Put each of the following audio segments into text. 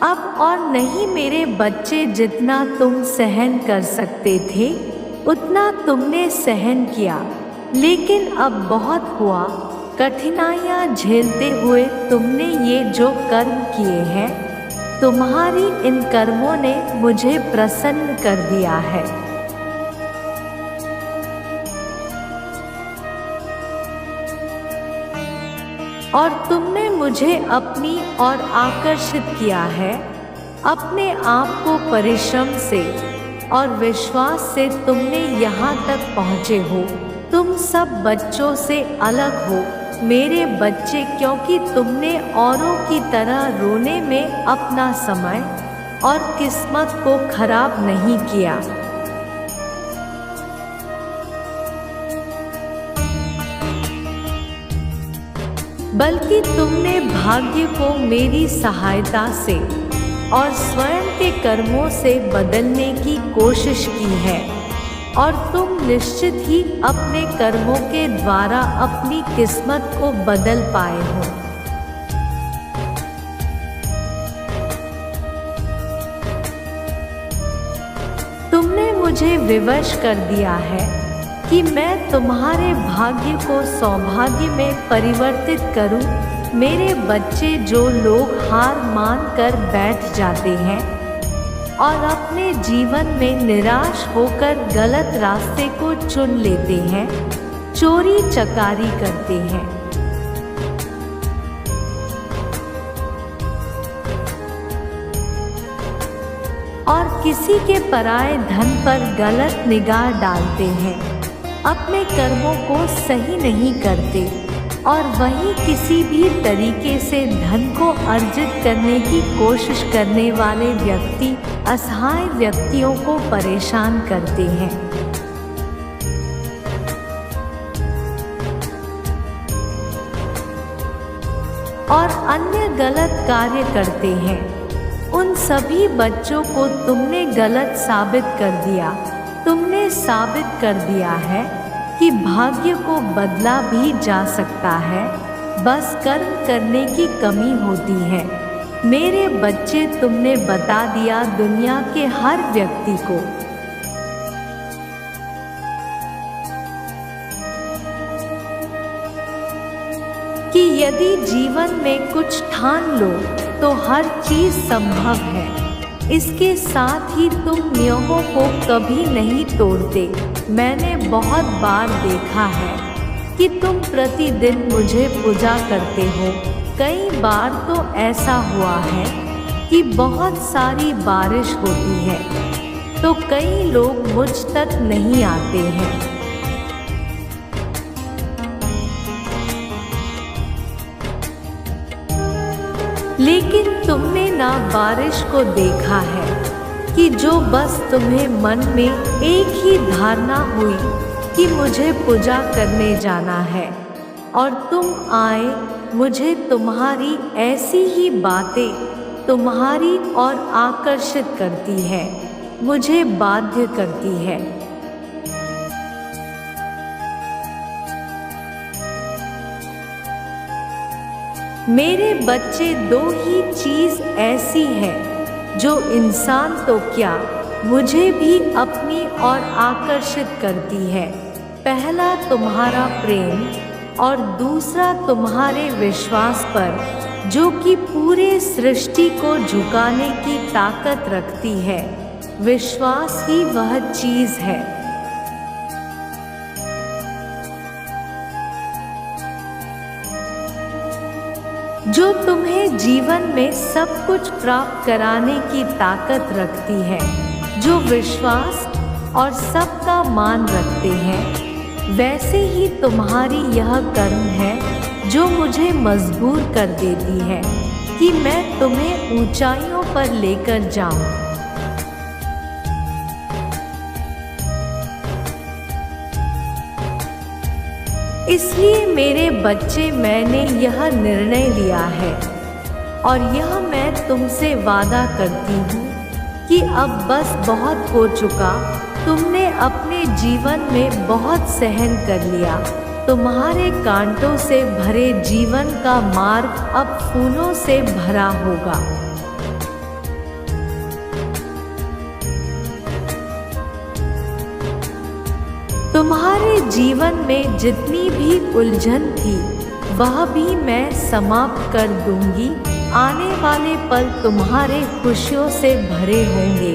अब और नहीं मेरे बच्चे, जितना तुम सहन कर सकते थे उतना तुमने सहन किया, लेकिन अब बहुत हुआ। कठिनाइयाँ झेलते हुए तुमने ये जो कर्म किए हैं, तुम्हारी इन कर्मों ने मुझे प्रसन्न कर दिया है। और तुमने मुझे अपनी ओर आकर्षित किया है। अपने आप को परिश्रम से और विश्वास से तुमने यहाँ तक पहुँचे हो। तुम सब बच्चों से अलग हो मेरे बच्चे, क्योंकि तुमने औरों की तरह रोने में अपना समय और किस्मत को खराब नहीं किया। बल्कि तुमने भाग्य को मेरी सहायता से और स्वयं के कर्मों से बदलने की कोशिश की है, और तुम निश्चित ही अपने कर्मों के द्वारा अपनी किस्मत को बदल पाए हो। तुमने मुझे विवश कर दिया है कि मैं तुम्हारे भाग्य को सौभाग्य में परिवर्तित करूं। मेरे बच्चे, जो लोग हार मान कर बैठ जाते हैं और अपने जीवन में निराश होकर गलत रास्ते को चुन लेते हैं, चोरी चकारी करते हैं, और किसी के पराये धन पर गलत निगाह डालते हैं, अपने कर्मों को सही नहीं करते, और वहीं किसी भी तरीके से धन को अर्जित करने की कोशिश करने वाले व्यक्ति असहाय व्यक्तियों को परेशान करते हैं। और अन्य गलत कार्य करते हैं। उन सभी बच्चों को तुमने गलत साबित कर दिया। तुमने साबित कर दिया है कि भाग्य को बदला भी जा सकता है, बस कर्म करने की कमी होती है। मेरे बच्चे, तुमने बता दिया दुनिया के हर व्यक्ति को कि यदि जीवन में कुछ ठान लो तो हर चीज संभव है। इसके साथ ही तुम नियमों को कभी नहीं तोड़ते। मैंने बहुत बार देखा है कि तुम प्रतिदिन मुझे पूजा करते हो। कई बार तो ऐसा हुआ है कि बहुत सारी बारिश होती है तो कई लोग मुझ तक नहीं आते हैं। लेकिन तुमने ना बारिश को देखा है कि जो बस तुम्हें मन में एक ही धारणा हुई कि मुझे पूजा करने जाना है, और तुम आए। मुझे तुम्हारी ऐसी ही बातें तुम्हारी ओर आकर्षित करती है, मुझे बाध्य करती है। मेरे बच्चे, दो ही चीज ऐसी है जो इंसान तो क्या, मुझे भी अपनी ओर आकर्षित करती है। पहला तुम्हारा प्रेम और दूसरा तुम्हारे विश्वास पर, जो कि पूरे सृष्टि को झुकाने की ताकत रखती है। विश्वास ही वह चीज है जो तुम्हें जीवन में सब कुछ प्राप्त कराने की ताकत रखती है। जो विश्वास और सबका मान रखते हैं, वैसे ही तुम्हारी यह कर्म है जो मुझे मजबूर कर देती है कि मैं तुम्हें ऊंचाइयों पर लेकर जाऊं। इसलिए मेरे बच्चे, मैंने यह निर्णय लिया है और यह मैं तुमसे वादा करती हूँ कि अब बस बहुत हो चुका। तुमने अपने जीवन में बहुत सहन कर लिया। तुम्हारे कांटों से भरे जीवन का मार्ग अब फूलों से भरा होगा। तुम्हारे जीवन में जितनी भी उलझन थी वह भी मैं समाप्त कर दूंगी। आने वाले पल तुम्हारे खुशियों से भरे होंगे।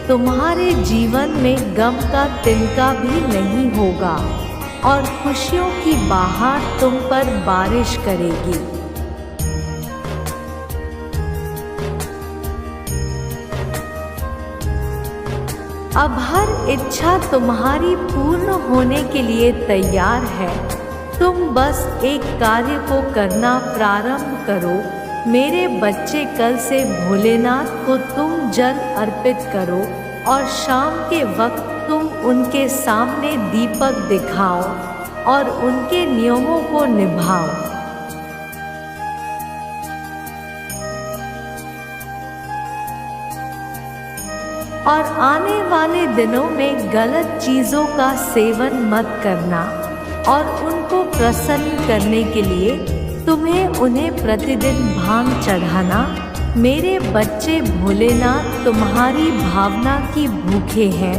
तुम्हारे जीवन में गम का तिनका भी नहीं होगा और खुशियों की बहार तुम पर बारिश करेगी। अब हर इच्छा तुम्हारी पूर्ण होने के लिए तैयार है। तुम बस एक कार्य को करना प्रारंभ करो। मेरे बच्चे, कल से भोलेनाथ को तुम जल अर्पित करो और शाम के वक्त तुम उनके सामने दीपक दिखाओ और उनके नियमों को निभाओ। और आने वाले दिनों में गलत चीज़ों का सेवन मत करना और उनको प्रसन्न करने के लिए तुम्हें उन्हें प्रतिदिन भांग चढ़ाना। मेरे बच्चे, भोलेनाथ तुम्हारी भावना की भूखे हैं।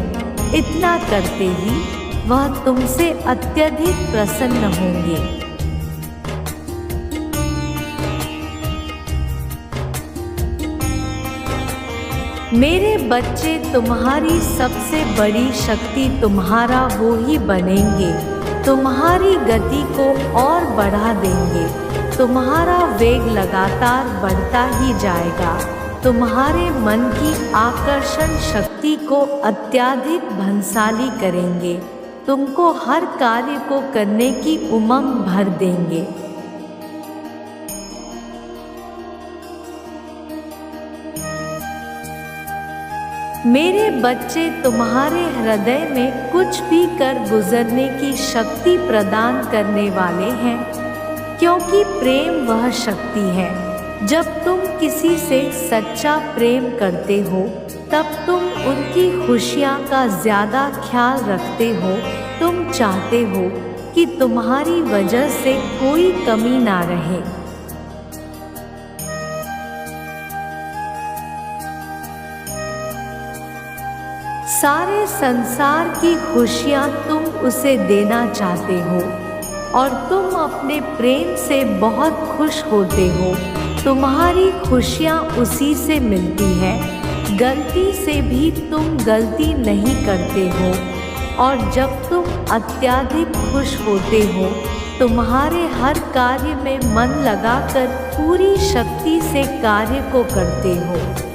इतना करते ही वह तुमसे अत्यधिक प्रसन्न होंगे। मेरे बच्चे, तुम्हारी सबसे बड़ी शक्ति तुम्हारा वो ही बनेंगे। तुम्हारी गति को और बढ़ा देंगे। तुम्हारा वेग लगातार बढ़ता ही जाएगा। तुम्हारे मन की आकर्षण शक्ति को अत्यधिक बलशाली करेंगे। तुमको हर कार्य को करने की उमंग भर देंगे। मेरे बच्चे, तुम्हारे हृदय में कुछ भी कर गुजरने की शक्ति प्रदान करने वाले हैं, क्योंकि प्रेम वह शक्ति है। जब तुम किसी से सच्चा प्रेम करते हो तब तुम उनकी खुशियाँ का ज़्यादा ख्याल रखते हो। तुम चाहते हो कि तुम्हारी वजह से कोई कमी ना रहे। सारे संसार की खुशियाँ तुम उसे देना चाहते हो और तुम अपने प्रेम से बहुत खुश होते हो। तुम्हारी खुशियाँ उसी से मिलती है। गलती से भी तुम गलती नहीं करते हो और जब तुम अत्यधिक खुश होते हो तुम्हारे हर कार्य में मन लगाकर पूरी शक्ति से कार्य को करते हो।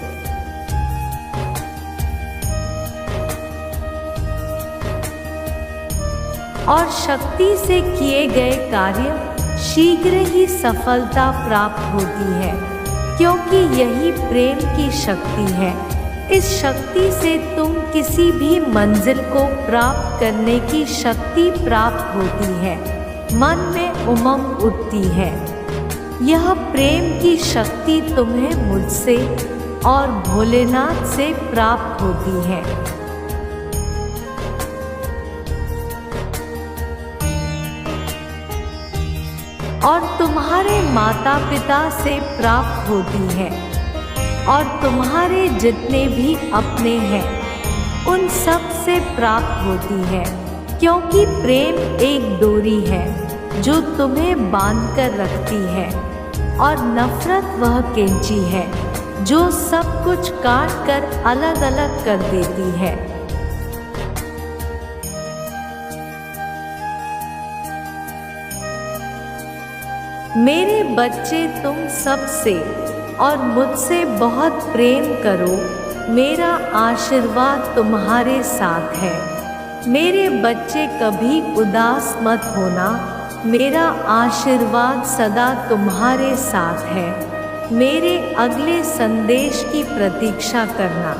और शक्ति से किए गए कार्य शीघ्र ही सफलता प्राप्त होती है, क्योंकि यही प्रेम की शक्ति है। इस शक्ति से तुम किसी भी मंजिल को प्राप्त करने की शक्ति प्राप्त होती है। मन में उमंग उठती है। यह प्रेम की शक्ति तुम्हें मुझसे और भोलेनाथ से प्राप्त होती है। और तुम्हारे माता पिता से प्राप्त होती है और तुम्हारे जितने भी अपने हैं उन सब से प्राप्त होती है, क्योंकि प्रेम एक डोरी है जो तुम्हें बांध कर रखती है और नफरत वह कैंची है जो सब कुछ काट कर अलग अलग कर देती है। मेरे बच्चे, तुम सबसे और मुझसे बहुत प्रेम करो। मेरा आशीर्वाद तुम्हारे साथ है। मेरे बच्चे, कभी उदास मत होना। मेरा आशीर्वाद सदा तुम्हारे साथ है। मेरे अगले संदेश की प्रतीक्षा करना।